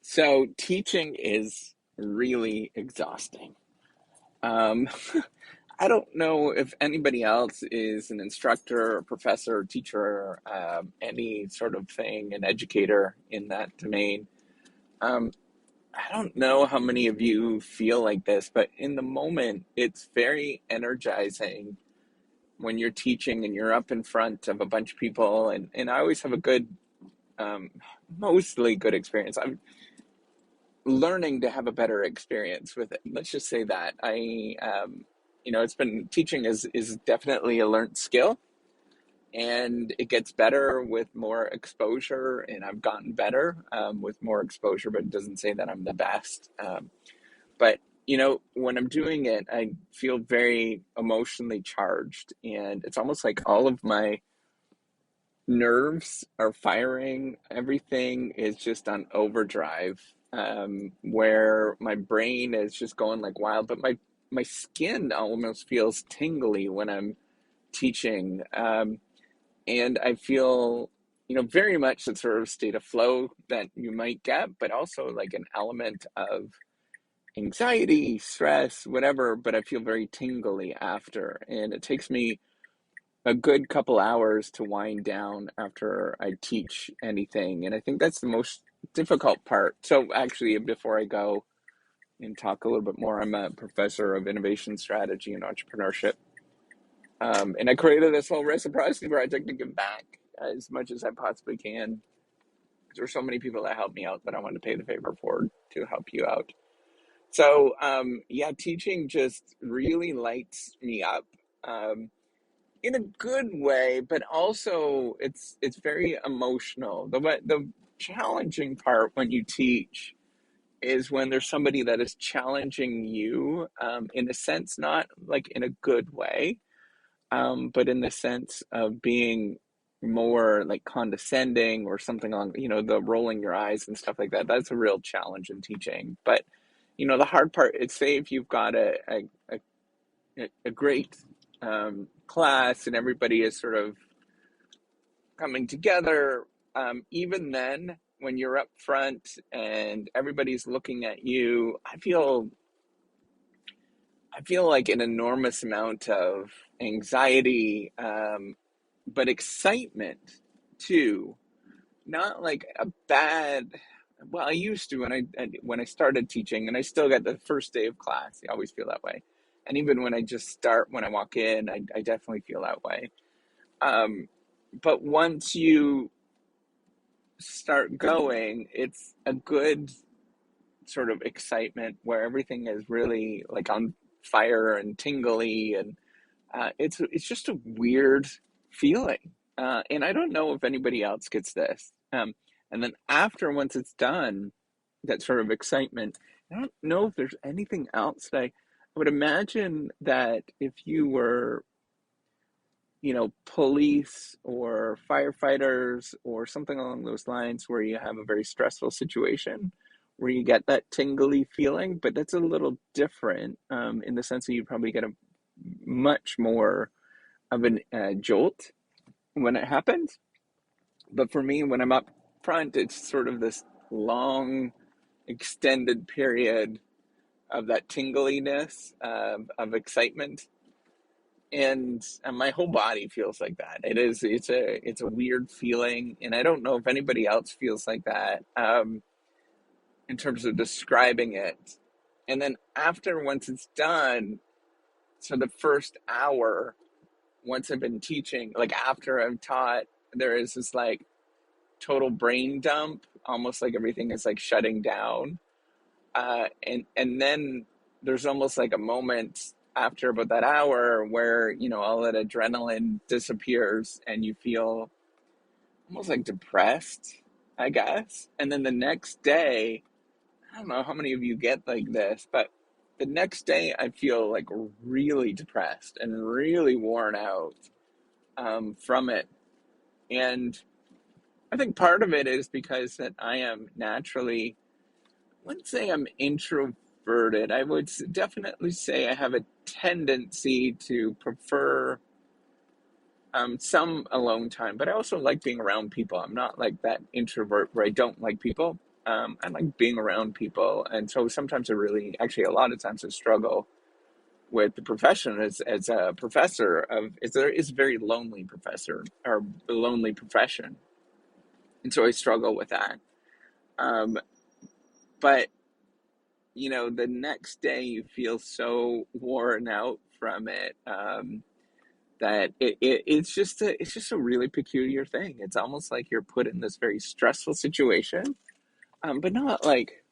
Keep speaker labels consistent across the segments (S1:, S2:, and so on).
S1: So teaching is really exhausting. Um, I don't know if anybody else is an instructor, or professor, or teacher, any sort of thing, an educator in that domain. Um, I don't know how many of you feel like this, but in the moment, it's very energizing when you're teaching and you're up in front of a bunch of people. And I always have a good, um, mostly good experience. I'm learning to have a better experience with it. Let's just say that it's been teaching is definitely a learned skill, and it gets better with more exposure. And I've gotten better with more exposure, but it doesn't say that I'm the best. But when I'm doing it, I feel very emotionally charged, and it's almost like all of my nerves are firing. Everything is just on overdrive, where my brain is just going like wild, but my skin almost feels tingly when I'm teaching. And I feel, very much the sort of state of flow that you might get, but also like an element of anxiety, stress, whatever, but I feel very tingly after. And it takes me a good couple hours to wind down after I teach anything. And I think that's the most difficult part. So, actually, before I go and talk a little bit more, I'm a professor of innovation strategy and entrepreneurship. And I created this whole reciprocity project to give back as much as I possibly can. There's so many people that help me out that I want to pay the favor forward to help you out. So, yeah, teaching just really lights me up. Um, in a good way, but also it's very emotional. The challenging part when you teach is when there's somebody that is challenging you, in a sense, not like in a good way, but in the sense of being more like condescending or something along, the rolling your eyes and stuff like that. That's a real challenge in teaching. But the hard part is, say if you've got a great class and everybody is sort of coming together. Even then, when you're up front and everybody's looking at you, I feel like an enormous amount of anxiety, but excitement too. Not like a bad. Well, I used to when I started teaching, and I still get the first day of class. I always feel that way, and even when I just start, when I walk in, I definitely feel that way. Um, but once you start going, it's a good sort of excitement where everything is really like on fire and tingly, and it's just a weird feeling. And I don't know if anybody else gets this. And then after, once it's done, that sort of excitement. I don't know if there's anything else that I would imagine that if you were police or firefighters or something along those lines where you have a very stressful situation where you get that tingly feeling, but that's a little different, in the sense that you probably get a much more of an jolt when it happens. But for me, when I'm up front, it's sort of this long, extended period of that tingliness, of excitement, and my whole body feels like that. It's a weird feeling, and I don't know if anybody else feels like that, in terms of describing it. And then after, once it's done, so the first hour, once I've been teaching, like after I've taught, there is this like total brain dump, almost like everything is like shutting down, and then there's almost like a moment after about that hour where all that adrenaline disappears and you feel almost like depressed, I guess. And then the next day, I don't know how many of you get like this, but the next day I feel like really depressed and really worn out, from it. And I think part of it is because that I am naturally, I wouldn't say I'm introverted. I would definitely say I have a tendency to prefer, some alone time, but I also like being around people. I'm not like that introvert where I don't like people. I like being around people. And so sometimes I really, actually, a lot of times I struggle with the profession as a professor there is a very lonely professor or a lonely profession. And so I struggle with that. Um, but the next day you feel so worn out from it, that it's just a really peculiar thing. It's almost like you're put in this very stressful situation, but not like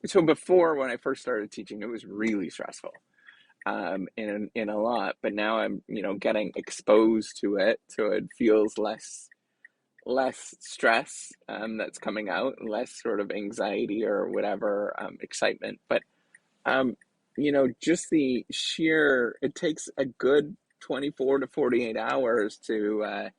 S1: so. Before, when I first started teaching, it was really stressful, in a lot. But now I'm getting exposed to it, so it feels less stress, that's coming out, less sort of anxiety or whatever, excitement. But um, just the sheer, it takes a good 24 to 48 hours to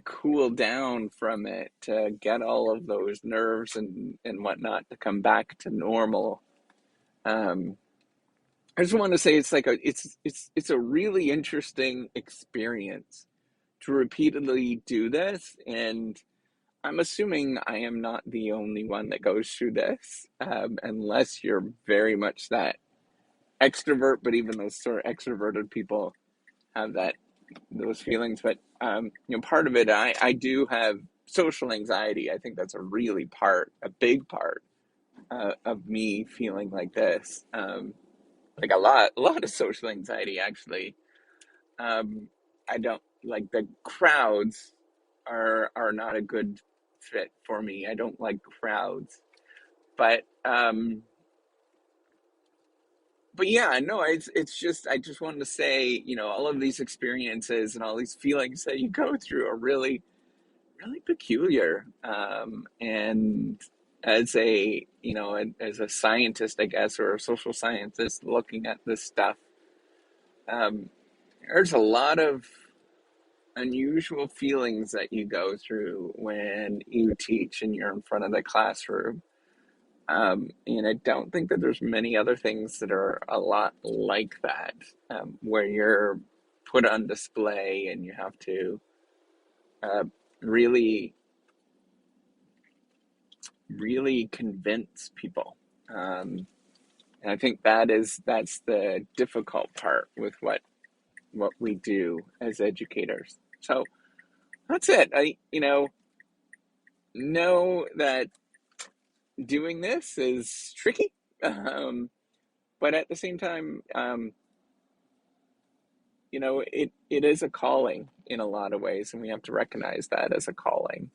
S1: cool down from it, to get all of those nerves and whatnot to come back to normal. Um, I just want to say it's a really interesting experience to repeatedly do this, and I'm assuming I am not the only one that goes through this, unless you're very much that extrovert. But even those sort of extroverted people have those feelings. But part of it, I do have social anxiety. I think that's a big part of me feeling like this. Like a lot of social anxiety actually. Um, I don't like the crowds are not a good fit for me. I don't like crowds, but yeah, no, it's just I just wanted to say, all of these experiences and all these feelings that you go through are really really peculiar. And as as a scientist, I guess, or a social scientist looking at this stuff, um, there's a lot of unusual feelings that you go through when you teach and you're in front of the classroom. And I don't think that there's many other things that are a lot like that, where you're put on display and you have to uh, really, really convince people. And I think that's the difficult part with what we do as educators. So that's it. I know that doing this is tricky, but at the same time, it is a calling in a lot of ways, and we have to recognize that as a calling,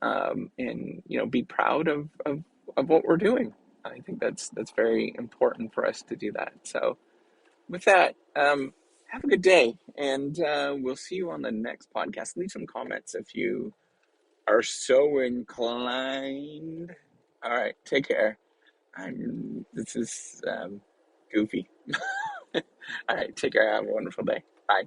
S1: and be proud of what we're doing. I think that's very important for us to do that. So with that, have a good day, and we'll see you on the next podcast. Leave some comments if you are so inclined. All right, take care. This is goofy. All right, take care. Have a wonderful day. Bye.